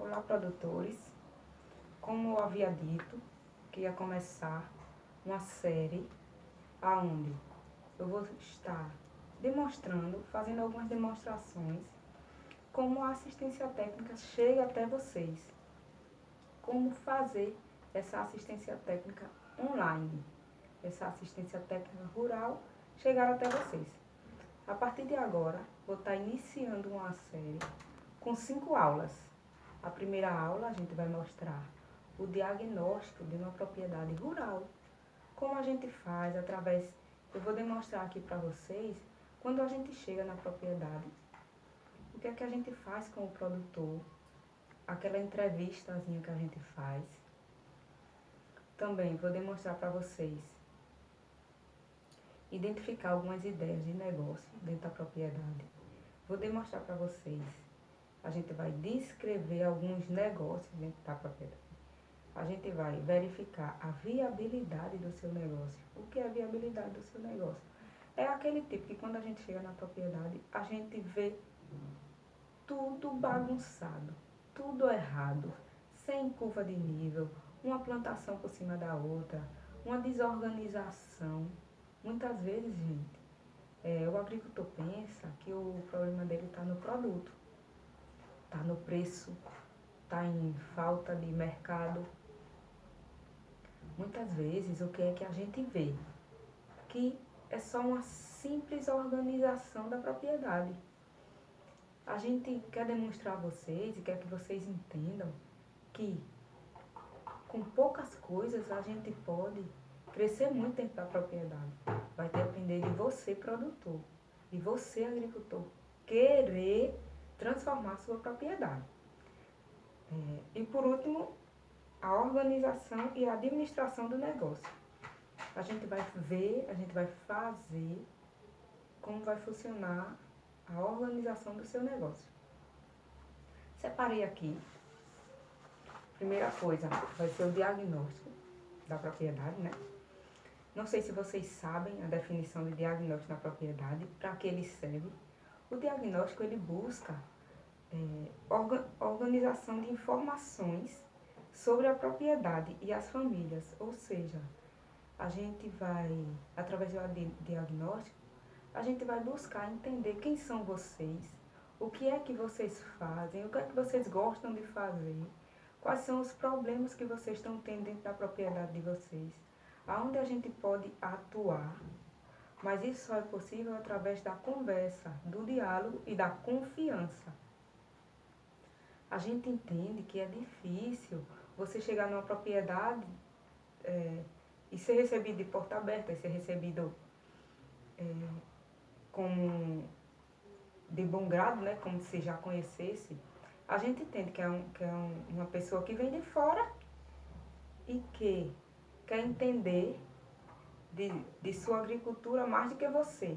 Olá, produtores. Como eu havia dito, que ia começar uma série aonde eu vou estar demonstrando, fazendo algumas demonstrações, como a assistência técnica chega até vocês. Como fazer essa assistência técnica online, essa assistência técnica rural chegar até vocês. A partir de agora, vou estar iniciando uma série com 5 aulas. A primeira aula a gente vai mostrar o diagnóstico de uma propriedade rural. Como a gente faz através, eu vou demonstrar aqui para vocês, quando a gente chega na propriedade, o que é que a gente faz com o produtor, aquela entrevistazinha que a gente faz. Também vou demonstrar para vocês identificar algumas ideias de negócio dentro da propriedade. Vou demonstrar para vocês, a gente vai descrever alguns negócios dentro da propriedade. A gente vai verificar a viabilidade do seu negócio. O que é a viabilidade do seu negócio? É aquele tipo que quando a gente chega na propriedade, a gente vê tudo bagunçado, tudo errado, sem curva de nível, uma plantação por cima da outra, uma desorganização. Muitas vezes, gente, o agricultor pensa que o problema dele está no produto, está no preço, está em falta de mercado. Muitas vezes, o que é que a gente vê? Que é só uma simples organização da propriedade. A gente quer demonstrar a vocês e quer que vocês entendam que com poucas coisas a gente pode crescer muito dentro da propriedade. Vai depender de você, produtor, de você, agricultor, querer transformar a sua propriedade. E por último, a organização e a administração do negócio. A gente vai ver, a gente vai fazer como vai funcionar a organização do seu negócio. Separei aqui. Primeira coisa, vai ser o diagnóstico da propriedade, né? Não sei se vocês sabem a definição de diagnóstico da propriedade, para que ele serve. O diagnóstico, ele busca organização de informações sobre a propriedade e as famílias, ou seja, a gente vai, através do diagnóstico, a gente vai buscar entender quem são vocês, o que é que vocês fazem, o que é que vocês gostam de fazer, quais são os problemas que vocês estão tendo dentro da propriedade de vocês, aonde a gente pode atuar, mas isso só é possível através da conversa, do diálogo e da confiança. A gente entende que é difícil você chegar numa propriedade e ser recebido de porta aberta, e ser recebido de bom grado, né, como se já conhecesse. A gente entende que uma pessoa que vem de fora e que quer entender de sua agricultura mais do que você.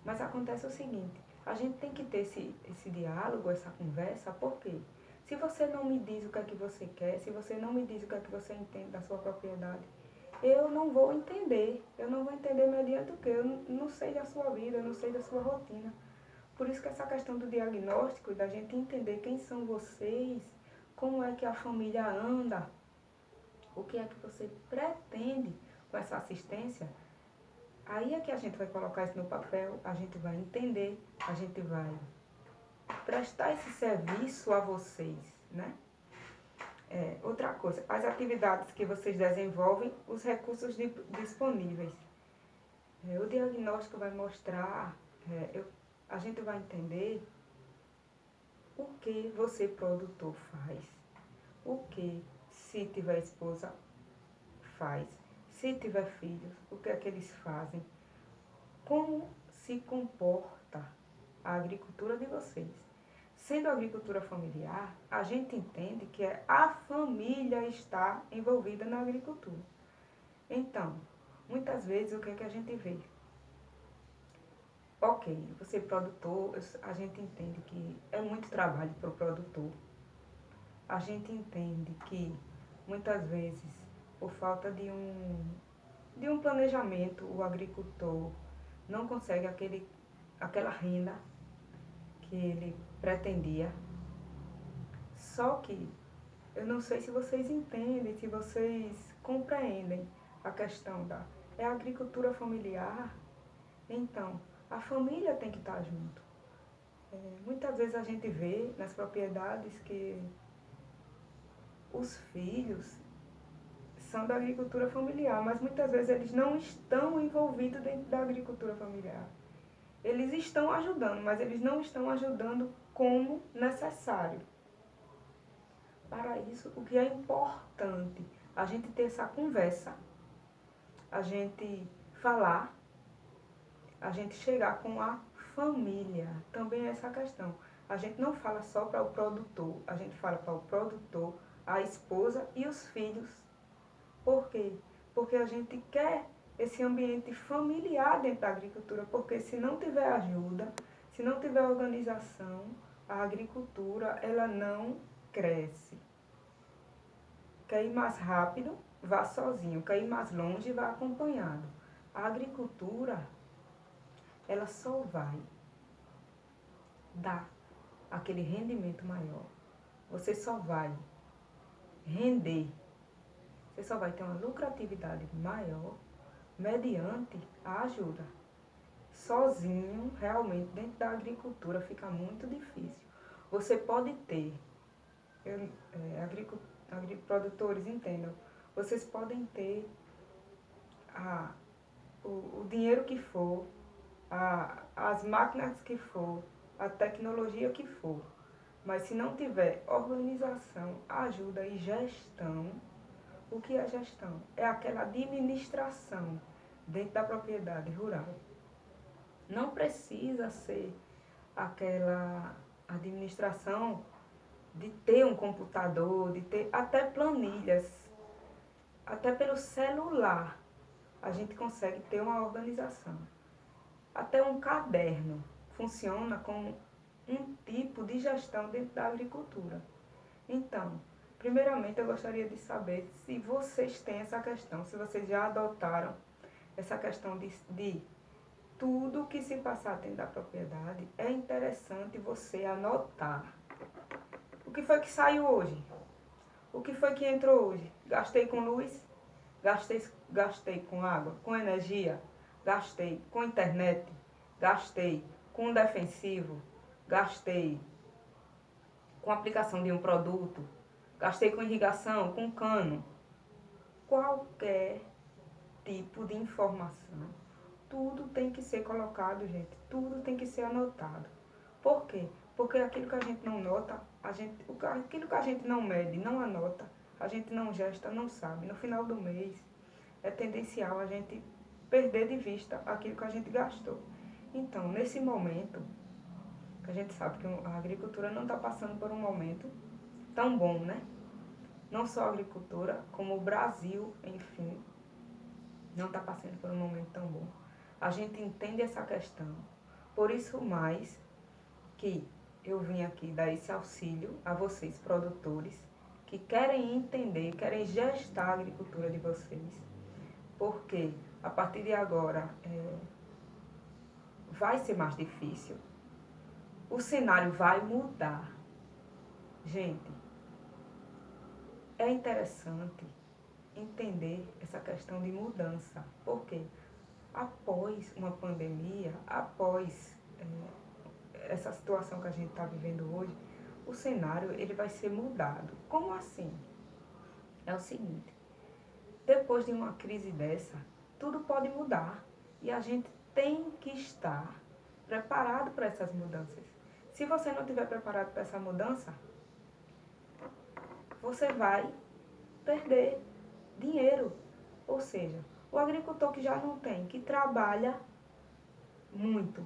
Mas acontece o seguinte, a gente tem que ter esse diálogo, essa conversa, porque se você não me diz o que é que você quer, se você não me diz o que é que você entende da sua propriedade, eu não vou entender mediante o quê? Eu não sei da sua vida, eu não sei da sua rotina. Por isso que essa questão do diagnóstico, da gente entender quem são vocês, como é que a família anda, o que é que você pretende com essa assistência, aí é que a gente vai colocar isso no papel, a gente vai entender, a gente vai prestar esse serviço a vocês, né? Outra coisa, as atividades que vocês desenvolvem, os recursos disponíveis. O diagnóstico vai mostrar, a gente vai entender o que você, produtor, faz, o que, se tiver esposa, faz, se tiver filhos, o que é que eles fazem, como se comporta a agricultura de vocês. Sendo agricultura familiar, a gente entende que a família está envolvida na agricultura. Então, muitas vezes o que é que a gente vê? Ok, você produtor, a gente entende que é muito trabalho para o produtor. A gente entende que muitas vezes, por falta de um planejamento, o agricultor não consegue aquela renda que ele pretendia. Só que eu não sei se vocês entendem, se vocês compreendem a questão da... É a agricultura familiar, então a família tem que estar junto. Muitas vezes a gente vê nas propriedades que os filhos são da agricultura familiar, mas muitas vezes eles não estão envolvidos dentro da agricultura familiar. Eles estão ajudando, mas eles não estão ajudando como necessário. Para isso, o que é importante, a gente ter essa conversa, a gente falar, a gente chegar com a família. Também é essa questão. A gente não fala só para o produtor, a gente fala para o produtor, a esposa e os filhos. Por quê? Porque a gente quer esse ambiente familiar dentro da agricultura, porque se não tiver ajuda, se não tiver organização, a agricultura ela não cresce. Quer ir mais rápido, vá sozinho. Quer ir mais longe, vá acompanhado. A agricultura, ela só vai dar aquele rendimento maior. Você só vai render, você só vai ter uma lucratividade maior mediante a ajuda. Sozinho, realmente, dentro da agricultura fica muito difícil. Você pode ter, agricultores entendam, vocês podem ter o dinheiro que for, as máquinas que for, a tecnologia que for, mas se não tiver organização, ajuda e gestão, o que é gestão? É aquela administração dentro da propriedade rural. Não precisa ser aquela administração de ter um computador, de ter até planilhas, até pelo celular a gente consegue ter uma organização. Até um caderno funciona como um tipo de gestão dentro da agricultura. Então, primeiramente eu gostaria de saber se vocês têm essa questão, se vocês já adotaram essa questão de tudo que se passar dentro da propriedade, é interessante você anotar. O que foi que saiu hoje? O que foi que entrou hoje? Gastei com luz? Gastei com água? Com energia? Gastei com internet? Gastei com defensivo? Gastei com aplicação de um produto? Gastei com irrigação? Com cano? Qualquer tipo de informação, tudo tem que ser colocado, gente. Tudo tem que ser anotado. Por quê? Porque aquilo que a gente não nota, aquilo que a gente não mede, não anota, a gente não gesta, não sabe. No final do mês, é tendencial a gente perder de vista aquilo que a gente gastou. Então, nesse momento, a gente sabe que a agricultura não está passando por um momento tão bom, né? Não só a agricultura, como o Brasil, enfim, não está passando por um momento tão bom. A gente entende essa questão. Por isso mais que eu vim aqui dar esse auxílio a vocês, produtores, que querem entender, querem gestar a agricultura de vocês. Porque a partir de agora vai ser mais difícil. O cenário vai mudar. Gente, é interessante entender essa questão de mudança. Por quê? Após uma pandemia, após essa situação que a gente está vivendo hoje, o cenário ele vai ser mudado. Como assim? É o seguinte, depois de uma crise dessa, tudo pode mudar e a gente tem que estar preparado para essas mudanças. Se você não estiver preparado para essa mudança, você vai perder dinheiro. Ou seja, o agricultor que já não tem, que trabalha muito,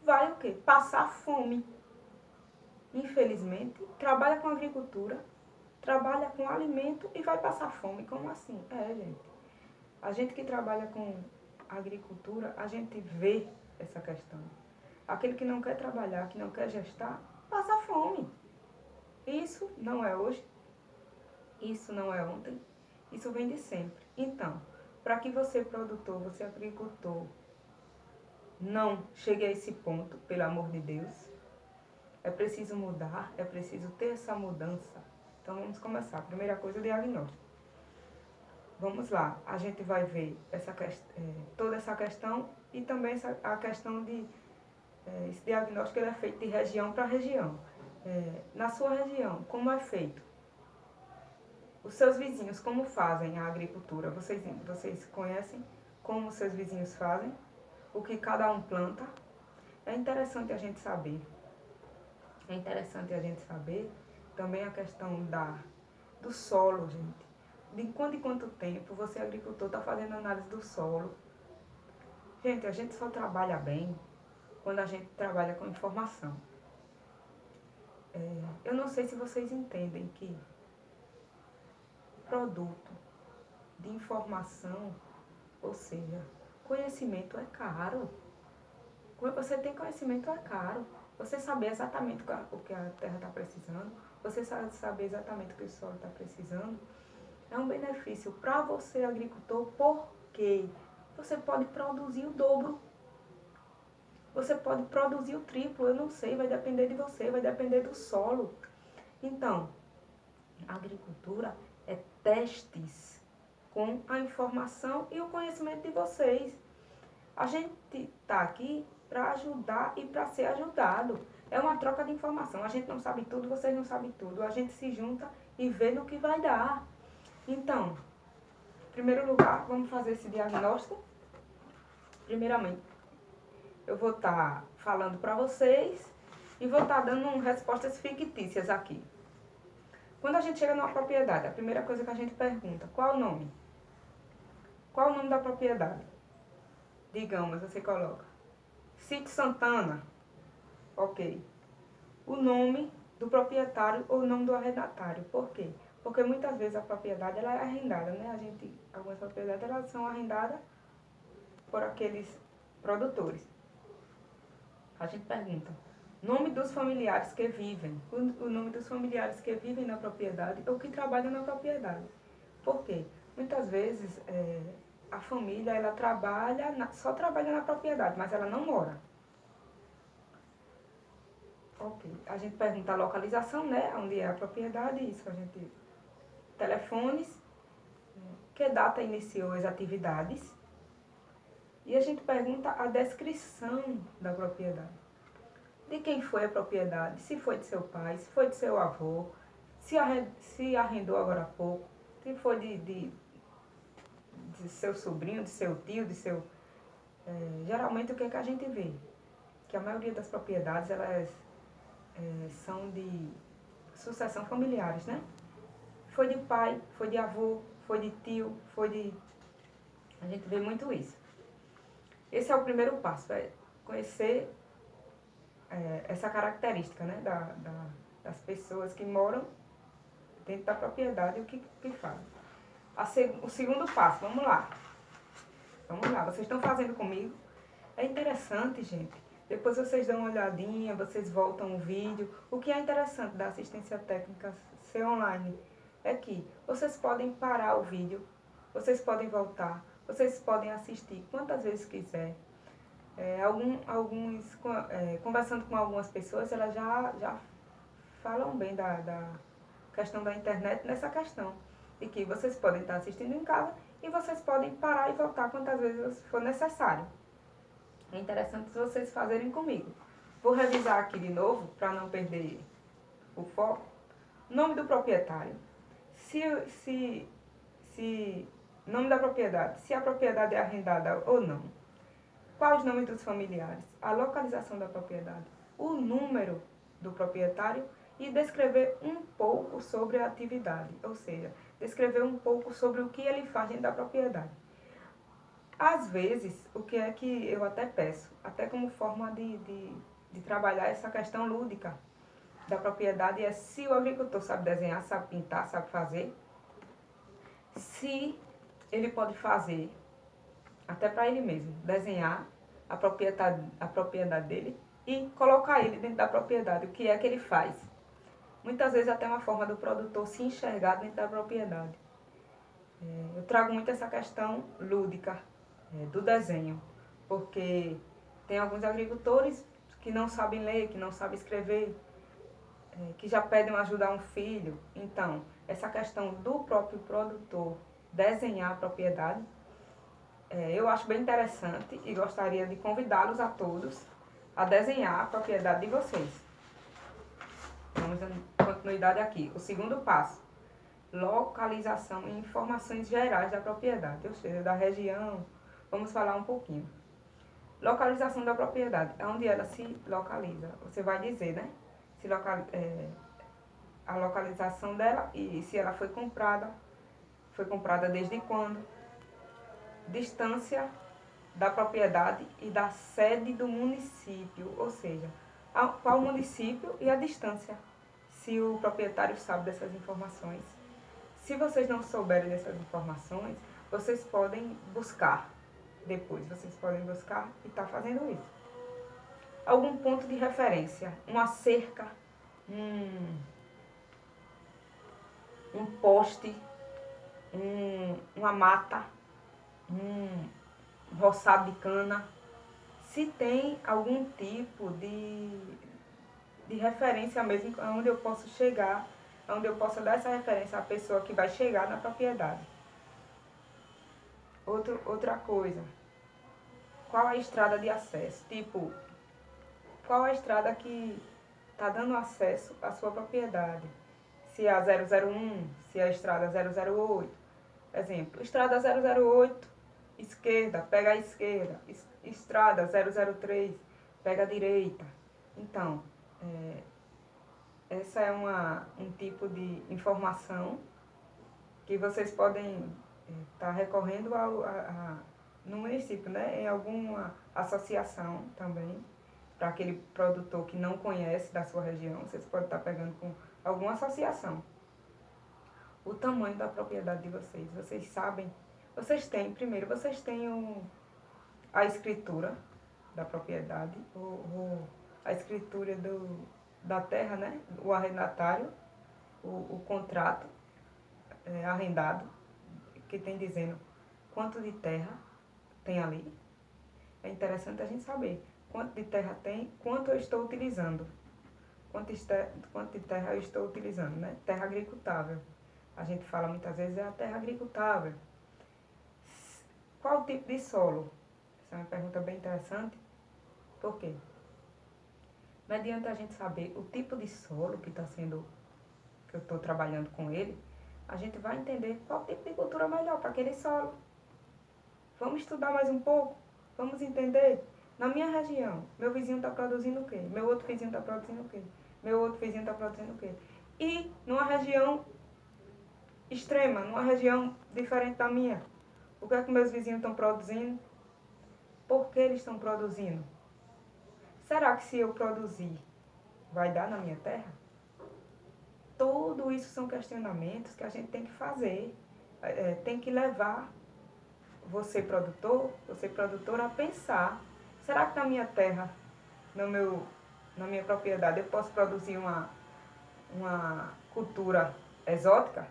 vai o quê? Passar fome. Infelizmente, trabalha com agricultura, trabalha com alimento e vai passar fome. Como assim? Gente. A gente que trabalha com agricultura, a gente vê essa questão. Aquele que não quer trabalhar, que não quer gestar, passa fome. Isso não é hoje, isso não é ontem, isso vem de sempre. Então, para que você produtor, você agricultor, não chegue a esse ponto, pelo amor de Deus, É preciso mudar, é preciso ter essa mudança. Então vamos começar. Primeira coisa, o diagnóstico. Vamos lá, a gente vai ver toda essa questão e também a questão de esse diagnóstico ele é feito de região para região. Na sua região, como é feito? Os seus vizinhos, como fazem a agricultura? Vocês conhecem como os seus vizinhos fazem? O que cada um planta? É interessante a gente saber. É interessante a gente saber também a questão do solo, gente. De quanto em quanto tempo você, agricultor, está fazendo análise do solo. Gente, a gente só trabalha bem quando a gente trabalha com informação. Eu não sei se vocês entendem que produto de informação, ou seja, conhecimento é caro. Quando você tem conhecimento é caro. Você saber exatamente o que a terra está precisando, você saber exatamente o que o solo está precisando, é um benefício para você, agricultor, porque você pode produzir o dobro. Você pode produzir o triplo, eu não sei, vai depender de você, vai depender do solo. Então, a agricultura é testes com a informação e o conhecimento de vocês. A gente está aqui para ajudar e para ser ajudado. É uma troca de informação. A gente não sabe tudo, vocês não sabem tudo. A gente se junta e vê no que vai dar. Então, em primeiro lugar, vamos fazer esse diagnóstico. Primeiramente, eu vou estar falando para vocês e vou estar dando respostas fictícias aqui. Quando a gente chega numa propriedade, a primeira coisa que a gente pergunta, qual o nome? Qual o nome da propriedade? Digamos, você coloca Sítio Santana. Ok. O nome do proprietário ou o nome do arrendatário. Por quê? Porque muitas vezes a propriedade ela é arrendada, né? Algumas propriedades elas são arrendadas por aqueles produtores. A gente pergunta, nome dos familiares que vivem, o nome dos familiares que vivem na propriedade ou que trabalham na propriedade. Por quê? Muitas vezes a família ela só trabalha na propriedade, mas ela não mora. Ok. A gente pergunta a localização, né? Onde é a propriedade, isso a gente... Telefones, que data iniciou as atividades. E a gente pergunta a descrição da propriedade. De quem foi a propriedade, se foi de seu pai, se foi de seu avô, se arrendou agora há pouco, se foi de seu sobrinho, de seu tio, de seu... geralmente o que é que a gente vê? Que a maioria das propriedades, elas são de sucessão familiares, né? Foi de pai, foi de avô, foi de tio, foi de... A gente vê muito isso. Esse é o primeiro passo, é conhecer essa característica, né, das pessoas que moram dentro da propriedade e o que fazem. O segundo passo, vamos lá. Vamos lá, vocês estão fazendo comigo? É interessante, gente. Depois vocês dão uma olhadinha, vocês voltam o vídeo. O que é interessante da assistência técnica ser online é que vocês podem parar o vídeo, vocês podem voltar, vocês podem assistir quantas vezes quiser. Conversando com algumas pessoas, elas já falam bem da questão da internet nessa questão. De que vocês podem estar assistindo em casa e vocês podem parar e voltar quantas vezes for necessário. É interessante vocês fazerem comigo. Vou revisar aqui de novo, para não perder o foco. Nome do proprietário. Nome da propriedade. Se a propriedade é arrendada ou não. Quais os nomes dos familiares? A localização da propriedade. O número do proprietário e descrever um pouco sobre a atividade. Ou seja, descrever um pouco sobre o que ele faz dentro da propriedade. Às vezes, o que é que eu até peço, até como forma de trabalhar essa questão lúdica da propriedade, é se o agricultor sabe desenhar, sabe pintar, sabe fazer, se ele pode fazer, até para ele mesmo, desenhar a propriedade dele e colocar ele dentro da propriedade, o que é que ele faz. Muitas vezes até uma forma do produtor se enxergar dentro da propriedade. Eu trago muito essa questão lúdica do desenho, porque tem alguns agricultores que não sabem ler, que não sabem escrever, que já pedem ajuda a um filho. Então, essa questão do próprio produtor desenhar a propriedade, eu acho bem interessante e gostaria de convidá-los a todos a desenhar a propriedade de vocês. Vamos dando continuidade aqui. O segundo passo, localização e informações gerais da propriedade, ou seja, da região. Vamos falar um pouquinho. Localização da propriedade, é onde ela se localiza. Você vai dizer, né? A localização dela e se ela foi comprada desde quando, distância da propriedade e da sede do município, ou seja, qual município e a distância, se o proprietário sabe dessas informações. Se vocês não souberem dessas informações, vocês podem buscar depois, vocês podem buscar e estar fazendo isso. Algum ponto de referência, uma cerca, um poste, uma mata, um roçado de cana, se tem algum tipo de referência mesmo, onde eu posso chegar, onde eu posso dar essa referência à pessoa que vai chegar na propriedade. Outra coisa, qual a estrada de acesso? Tipo, qual a estrada que está dando acesso à sua propriedade? Se é a 001, se é a estrada 008. Exemplo, estrada 008, esquerda, pega a esquerda. Estrada 003, pega a direita. Então, essa é um tipo de informação que vocês podem estar recorrendo no município, né? Em alguma associação também, para aquele produtor que não conhece da sua região, vocês podem estar pegando com alguma associação. O tamanho da propriedade de vocês sabem, vocês têm a escritura da propriedade, a escritura da terra, né? O arrendatário, o contrato arrendado, que tem dizendo quanto de terra tem ali. É interessante a gente saber quanto de terra tem, quanto eu estou utilizando. Quanto de terra eu estou utilizando, né? Terra agricultável. A gente fala muitas vezes é a terra agricultável. Qual o tipo de solo? Essa é uma pergunta bem interessante. Por quê? Mediante a gente saber o tipo de solo que eu estou trabalhando com ele, a gente vai entender qual tipo de cultura é melhor para aquele solo. Vamos estudar mais um pouco? Vamos entender? Na minha região, meu vizinho está produzindo o quê? Meu outro vizinho está produzindo o quê? Meu outro vizinho está produzindo o quê? E numa região extrema, numa região diferente da minha, o que é que meus vizinhos estão produzindo? Por que eles estão produzindo? Será que se eu produzir, vai dar na minha terra? Tudo isso são questionamentos que a gente tem que fazer, tem que levar você produtor, a pensar, será que na minha terra, na minha propriedade, eu posso produzir uma cultura exótica?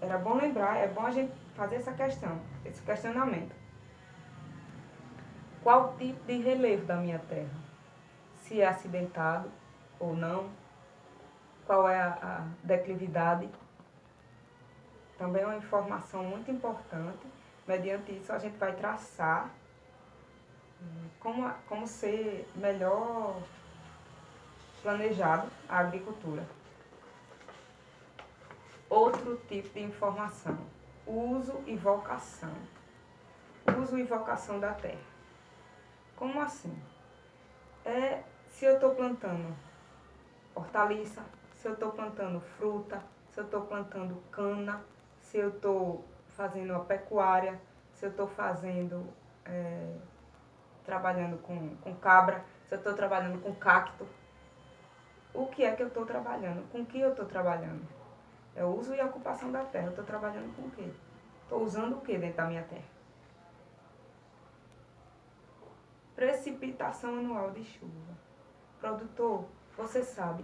Era bom lembrar, é bom a gente fazer esse questionamento. Qual o tipo de relevo da minha terra? Se é acidentado ou não? Qual é a declividade? Também é uma informação muito importante. Mediante isso, a gente vai traçar como ser melhor planejado a agricultura. Outro tipo de informação, uso e vocação. Uso e vocação da terra. Como assim? Se eu estou plantando hortaliça, se eu estou plantando fruta, se eu estou plantando cana, se eu estou fazendo uma pecuária, se eu estou trabalhando com cabra, se eu estou trabalhando com cacto. O que é que eu estou trabalhando? Com que eu estou trabalhando? É o uso e a ocupação da terra. Eu estou trabalhando com o quê? Estou usando o que dentro da minha terra? Precipitação anual de chuva. Produtor, você sabe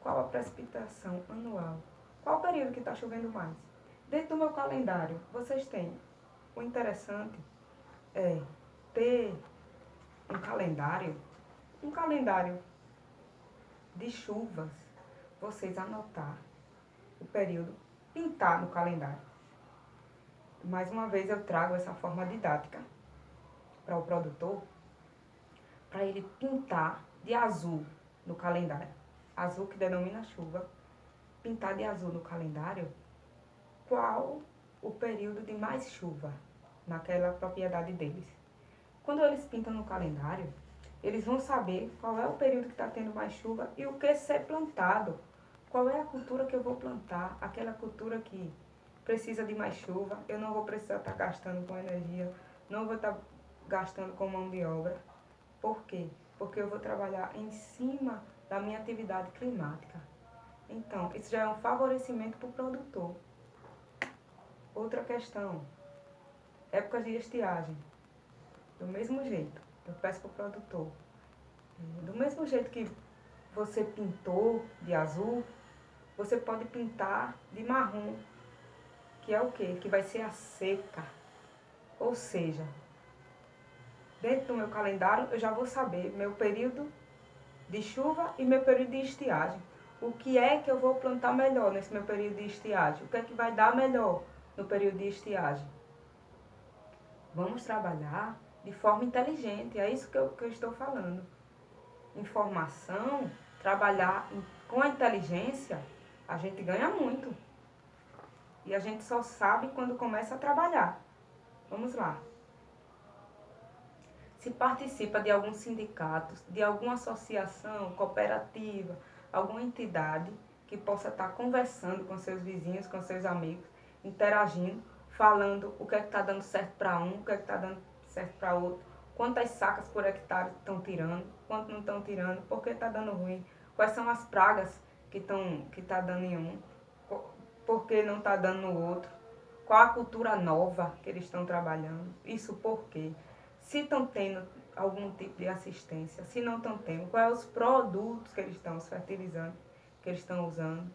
qual a precipitação anual? Qual o período que está chovendo mais? Dentro do meu calendário, vocês têm. O interessante é ter um calendário de chuvas, vocês anotar o período, pintar no calendário. Mais uma vez eu trago essa forma didática para o produtor, para ele pintar de azul no calendário. Azul que denomina chuva. Pintar de azul no calendário qual o período de mais chuva naquela propriedade deles. Quando eles pintam no calendário, eles vão saber qual é o período que está tendo mais chuva e o que ser plantado. Qual é a cultura que eu vou plantar, aquela cultura que precisa de mais chuva, eu não vou precisar estar gastando com energia, não vou estar gastando com mão de obra. Por quê? Porque eu vou trabalhar em cima da minha atividade climática. Então, isso já é um favorecimento para o produtor. Outra questão, épocas de estiagem. Do mesmo jeito, eu peço para o produtor, do mesmo jeito que você pintou de azul, você pode pintar de marrom, que é o quê? Que vai ser a seca. Ou seja, dentro do meu calendário eu já vou saber meu período de chuva e meu período de estiagem. O que é que eu vou plantar melhor nesse meu período de estiagem? O que é que vai dar melhor no período de estiagem? Vamos trabalhar de forma inteligente, é isso que eu estou falando. Informação, trabalhar com a inteligência, a gente ganha muito. E a gente só sabe quando começa a trabalhar. Vamos lá. Se participa de algum sindicato, de alguma associação, cooperativa, alguma entidade que possa estar conversando com seus vizinhos, com seus amigos, interagindo, falando o que é que está dando certo para um, o que é que está dando certo para outro, quantas sacas por hectare estão tirando, quanto não estão tirando, por que está dando ruim, quais são as pragas que está dando em um, por que não está dando no outro, qual a cultura nova que eles estão trabalhando, isso por quê? Se estão tendo algum tipo de assistência, se não estão tendo, quais os produtos que eles estão, os fertilizantes que eles estão usando.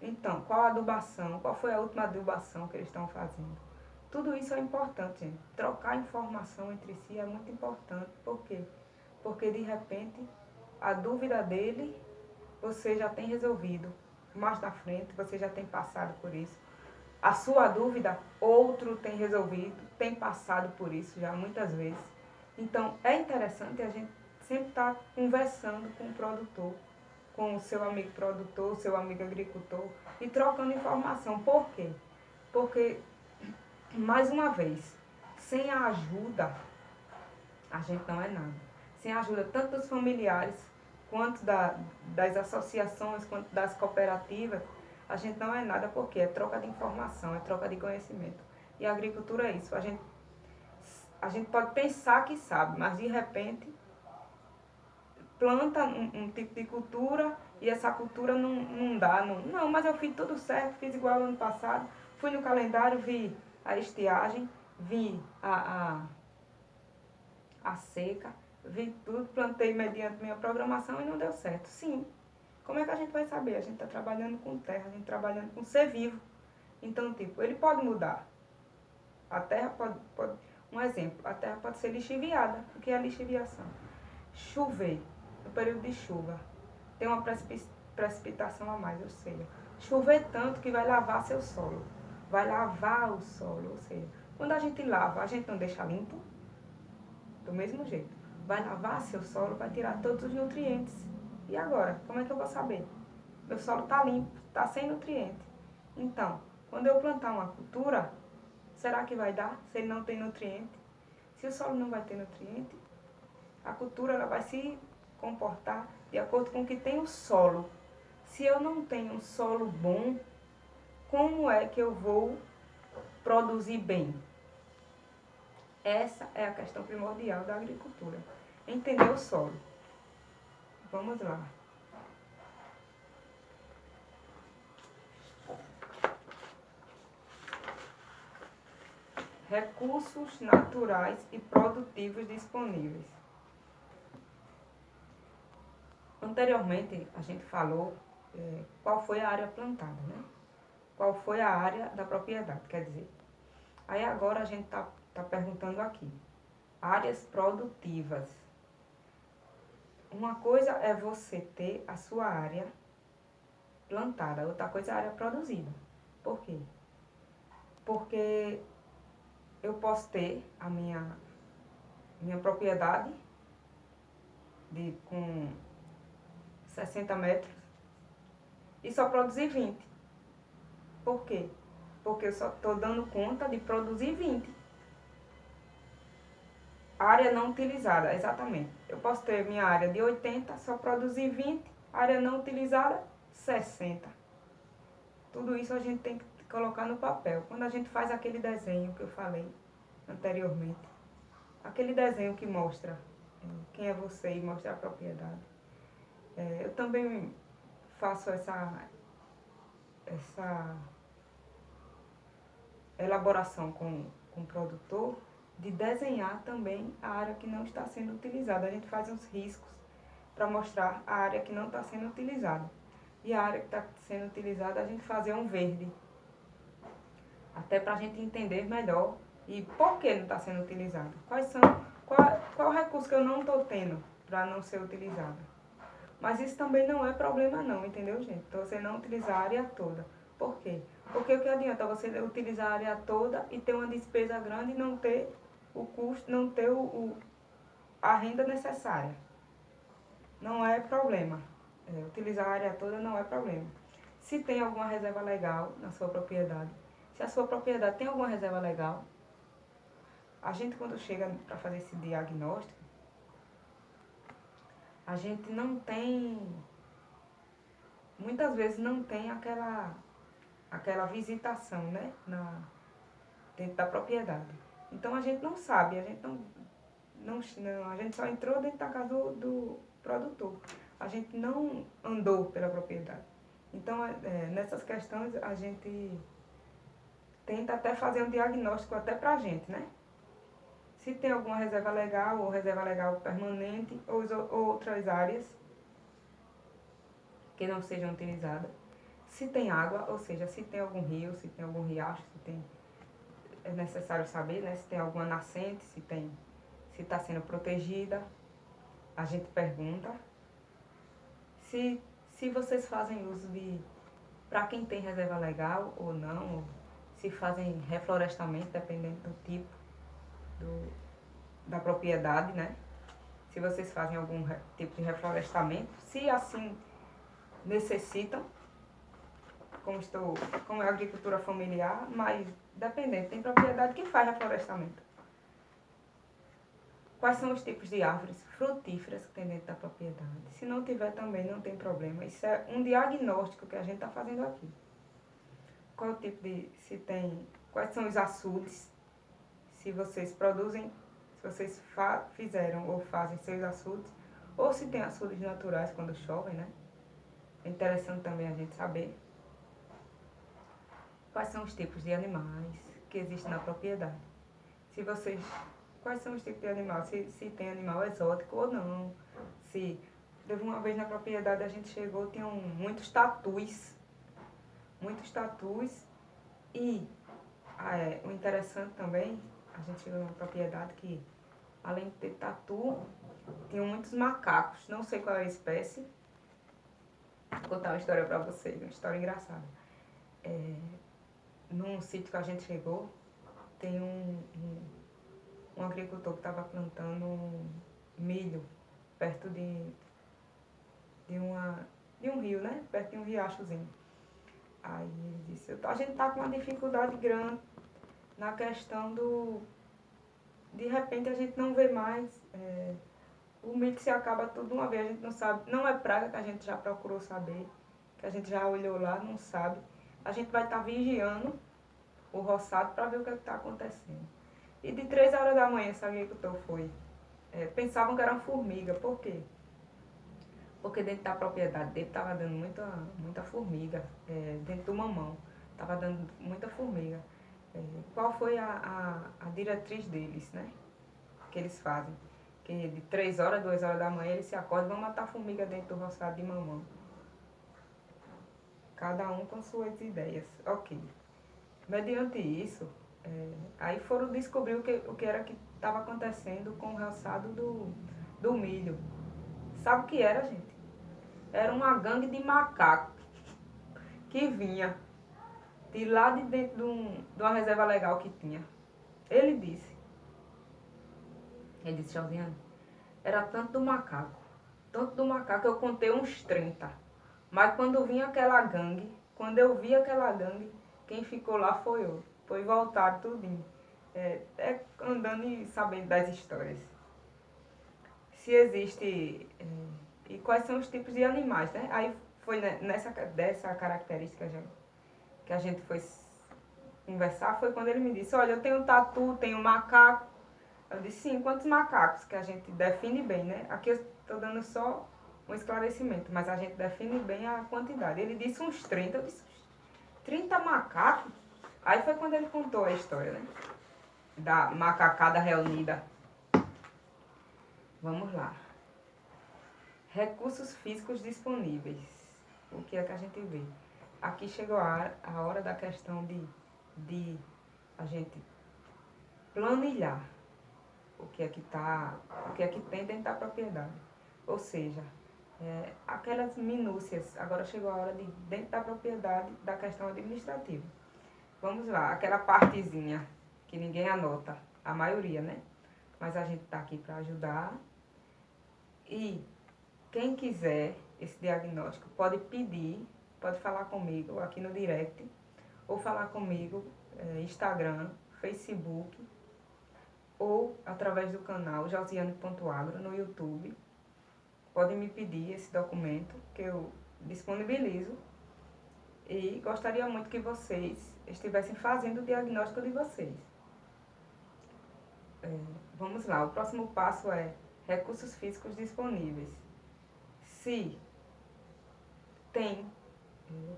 Então, qual a adubação, qual foi a última adubação que eles estão fazendo. Tudo isso é importante, gente. Trocar informação entre si é muito importante. Por quê? Porque, de repente, a dúvida dele, você já tem resolvido. Mais na frente, você já tem passado por isso. A sua dúvida, outro tem resolvido, tem passado por isso já muitas vezes. Então, é interessante a gente sempre estar conversando com o produtor, com o seu amigo produtor, seu amigo agricultor, e trocando informação. Por quê? Porque, mais uma vez, sem a ajuda, a gente não é nada. Sem a ajuda tanto dos familiares, quanto das associações, quanto das cooperativas, a gente não é nada, porque é troca de informação, é troca de conhecimento. E a agricultura é isso. A gente pode pensar que sabe, mas de repente planta um tipo de cultura e essa cultura não dá. Não, mas eu fiz tudo certo, fiz igual ano passado, fui no calendário, vi a estiagem, vi a seca, vi tudo, plantei mediante minha programação e não deu certo. Sim. Como é que a gente vai saber? A gente está trabalhando com terra, a gente está trabalhando com ser vivo. Então, tipo, ele pode mudar. A terra pode um exemplo, a terra pode ser lixiviada. O que é lixiviação? Chover, no período de chuva, tem uma precipitação a mais, ou seja, chover tanto que vai lavar seu solo. Vai lavar o solo, ou seja, quando a gente lava, a gente não deixa limpo? Do mesmo jeito. Vai lavar seu solo, vai tirar todos os nutrientes. E agora, como é que eu vou saber? Meu solo está limpo, está sem nutriente. Então, quando eu plantar uma cultura, será que vai dar se ele não tem nutriente? Se o solo não vai ter nutriente, a cultura ela vai se comportar de acordo com o que tem o solo. Se eu não tenho um solo bom, como é que eu vou produzir bem? Essa é a questão primordial da agricultura. Entender o solo. Vamos lá. Recursos naturais e produtivos disponíveis. Anteriormente, a gente falou qual foi a área plantada, né? Qual foi a área da propriedade, quer dizer. Aí agora a gente tá perguntando aqui. Áreas produtivas. uma coisa é você ter a sua área plantada, outra coisa é a área produzida. Por quê? Porque eu posso ter a minha propriedade com 60 metros e só produzir 20. Por quê? Porque eu só estou dando conta de produzir 20. Área não utilizada, exatamente. Eu posso ter minha área de 80, só produzir 20, área não utilizada, 60. Tudo isso a gente tem que colocar no papel. Quando a gente faz aquele desenho que eu falei anteriormente, aquele desenho que mostra quem é você e mostra a propriedade. Eu também faço essa elaboração com o produtor de desenhar também a área que não está sendo utilizada. A gente faz uns riscos para mostrar a área que não está sendo utilizada. E a área que está sendo utilizada a gente fazer um verde. Até para a gente entender melhor e por que não está sendo utilizada. Qual o recurso que eu não estou tendo para não ser utilizada. Mas isso também não é problema não, entendeu, gente? Então você não utilizar a área toda. Por quê? Porque o que adianta você utilizar a área toda e ter uma despesa grande e não ter o custo, não ter a renda necessária. Não é problema. Utilizar a área toda não é problema. Se tem alguma reserva legal na sua propriedade, se a sua propriedade tem alguma reserva legal, a gente quando chega para fazer esse diagnóstico, a gente não tem, muitas vezes não tem aquela visitação, né, dentro da propriedade. Então a gente não sabe, a gente a gente só entrou dentro da casa do produtor. A gente não andou pela propriedade. Então, nessas questões, a gente tenta até fazer um diagnóstico até pra gente, né? Se tem alguma reserva legal ou reserva legal permanente ou outras áreas que não sejam utilizadas. Se tem água, ou seja, se tem algum rio, se tem algum riacho, é necessário saber, né? Se tem alguma nascente, se está sendo protegida, a gente pergunta. Se vocês fazem uso para quem tem reserva legal ou não, ou se fazem reflorestamento, dependendo do tipo da propriedade, né? Se vocês fazem algum tipo de reflorestamento, se assim necessitam, como é agricultura familiar, mas dependendo, tem propriedade que faz reflorestamento. Quais são os tipos de árvores frutíferas que tem dentro da propriedade? Se não tiver também, não tem problema. Isso é um diagnóstico que a gente está fazendo aqui. Qual o tipo quais são os açudes? Se vocês produzem, se vocês fizeram ou fazem seus açudes, ou se tem açudes naturais quando chovem, né? É interessante também a gente saber. Quais são os tipos de animais que existem na propriedade? Quais são os tipos de animais? Se tem animal exótico ou não. Teve uma vez na propriedade a gente chegou, tinham muitos tatus. E o interessante também, a gente chegou numa propriedade que, além de ter tatu, tinham muitos macacos. Não sei qual é a espécie. Vou contar uma história pra vocês, uma história engraçada. Num sítio que a gente chegou, tem um agricultor que estava plantando milho perto de um rio, né? Perto de um riachozinho. Aí ele disse, a gente tá com uma dificuldade grande na questão de repente a gente não vê mais, o milho se acaba tudo de uma vez, a gente não sabe, não é praga que a gente já procurou saber, que a gente já olhou lá, não sabe. A gente vai estar vigiando o roçado para ver o que está acontecendo. E de 3 horas da manhã esse agricultor foi. Pensavam que era uma formiga. Por quê? Porque dentro da propriedade dele estava dando muita formiga. Dentro do mamão. Estava dando muita formiga. Qual foi a diretriz deles, né? Que eles fazem? Que de 3 horas, 2 horas da manhã eles se acordam e vão matar formiga dentro do roçado de mamão. Cada um com suas ideias. Ok. Mediante isso, aí foram descobrir o que era que estava acontecendo com o roçado do milho. Sabe o que era, gente? Era uma gangue de macacos que vinha de lá de dentro de uma reserva legal que tinha. Ele disse, Josiane, era tanto do macaco, eu contei uns 30. Mas quando vinha aquela gangue, quando eu vi aquela gangue, quem ficou lá foi eu. Foi voltar tudinho. Andando e sabendo das histórias. Se existe... e quais são os tipos de animais, né? Aí foi dessa característica que a gente foi conversar, foi quando ele me disse, olha, eu tenho tatu, tenho macaco. Eu disse, sim, quantos macacos? Que a gente define bem, né? Aqui eu estou dando só um esclarecimento, mas a gente define bem a quantidade. Ele disse uns 30, eu disse, 30 macacos? Aí foi quando ele contou a história, né? Da macacada reunida. Vamos lá. Recursos físicos disponíveis. O que é que a gente vê? Aqui chegou a hora da questão de a gente planilhar o que é que tem dentro da propriedade. Ou seja, aquelas minúcias, agora chegou a hora de, dentro da propriedade, da questão administrativa. Vamos lá, aquela partezinha que ninguém anota, a maioria, né? Mas a gente está aqui para ajudar. E quem quiser esse diagnóstico pode pedir, pode falar comigo aqui no direct, ou falar comigo Instagram, Facebook, ou através do canal josiane.agro no YouTube. Pode me pedir esse documento que eu disponibilizo e gostaria muito que vocês estivessem fazendo o diagnóstico de vocês. Vamos lá, o próximo passo é recursos físicos disponíveis. Se tem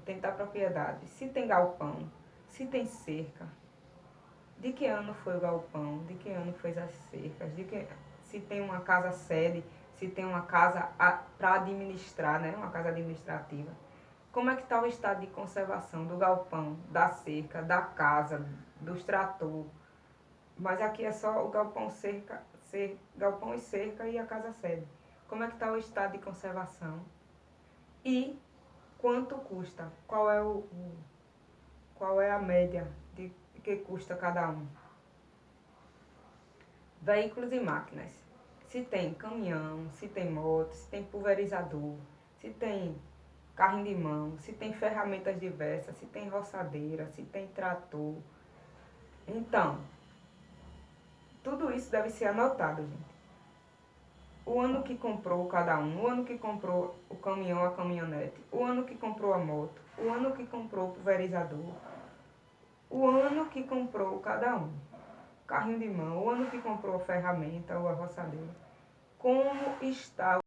dentro da propriedade, se tem galpão, se tem cerca, de que ano foi o galpão, de que ano foi as cercas, se tem uma casa sede, se tem uma casa para administrar, né, uma casa administrativa. Como é que está o estado de conservação do galpão, da cerca, da casa, dos trator? Mas aqui é só o galpão, galpão e cerca e a casa sede. Como é que está o estado de conservação? E quanto custa? Qual é a média de que custa cada um? Veículos e máquinas. Se tem caminhão, se tem moto, se tem pulverizador, se tem carrinho de mão, se tem ferramentas diversas, se tem roçadeira, se tem trator. Então, tudo isso deve ser anotado, gente. O ano que comprou cada um, o ano que comprou o caminhão, a caminhonete, o ano que comprou a moto, o ano que comprou o pulverizador, o ano que comprou cada um. Carrinho de mão, o ano que comprou a ferramenta ou a roçadeira. Como está